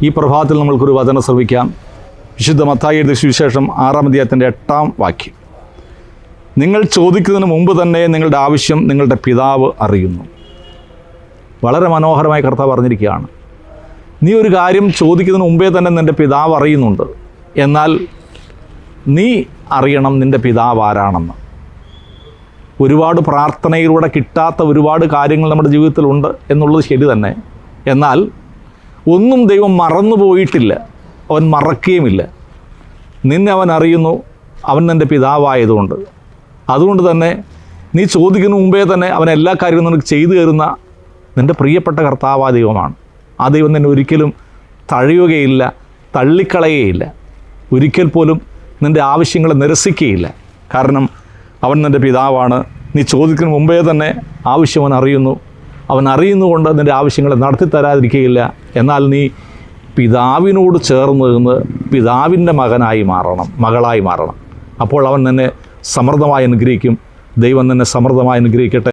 ഈ പ്രഭാതത്തിൽ നമ്മൾക്കൊരു വചനം ശ്രവിക്കാം. വിശുദ്ധ മത്തായി എഴുതിയ സുവിശേഷം 6-ാം അധ്യായത്തിൻ്റെ 8-ാം വാക്യം. നിങ്ങൾ ചോദിക്കുന്നതിന് മുമ്പ് തന്നെ നിങ്ങളുടെ ആവശ്യം നിങ്ങളുടെ പിതാവ് അറിയുന്നു. വളരെ മനോഹരമായി കർത്താവ് പറഞ്ഞിരിക്കുകയാണ്. നീ ഒരു കാര്യം ചോദിക്കുന്നതിന് മുമ്പേ തന്നെ നിൻ്റെ പിതാവ് അറിയുന്നുണ്ട്. എന്നാൽ നീ അറിയണം നിൻ്റെ പിതാവ് ആരാണെന്ന്. ഒരുപാട് പ്രാർത്ഥനയിലൂടെ കിട്ടാത്ത ഒരുപാട് കാര്യങ്ങൾ നമ്മുടെ ജീവിതത്തിലുണ്ട് എന്നുള്ളത് ശരി തന്നെ. എന്നാൽ ഒന്നും ദൈവം മറന്നു പോയിട്ടില്ല, അവൻ മറക്കുകയുമില്ല. നിന്നെ അവൻ അറിയുന്നു, അവൻ നിൻ്റെ പിതാവായതുകൊണ്ട്. അതുകൊണ്ട് തന്നെ നീ ചോദിക്കുന്ന മുമ്പേ തന്നെ അവൻ എല്ലാ കാര്യവും നിനക്ക് ചെയ്തു തരുന്ന നിൻ്റെ പ്രിയപ്പെട്ട കർത്താവായ ദൈവമാണ്. ആ ദൈവം നിന്നെ ഒരിക്കലും തഴയുകയില്ല, തള്ളിക്കളയുകയില്ല, ഒരിക്കൽ പോലും നിൻ്റെ ആവശ്യങ്ങളെ നിരസിക്കുകയില്ല. കാരണം അവൻ നിൻ്റെ പിതാവാണ്. നീ ചോദിക്കുന്ന മുമ്പേ തന്നെ ആവശ്യം അവൻ അറിയുന്നു. അവൻ അറിയുന്നുകൊണ്ട് നിൻ്റെ ആവശ്യങ്ങളെ നടത്തി തരാതിരിക്കുകയില്ല. എന്നാൽ നീ പിതാവിനോട് ചേർന്ന് നിന്ന് പിതാവിൻ്റെ മകനായി മാറണം, മകളായി മാറണം. അപ്പോൾ അവൻ നിന്നെ സമൃദ്ധമായി അനുഗ്രഹിക്കും. ദൈവം നിന്നെ സമൃദ്ധമായി അനുഗ്രഹിക്കട്ടെ.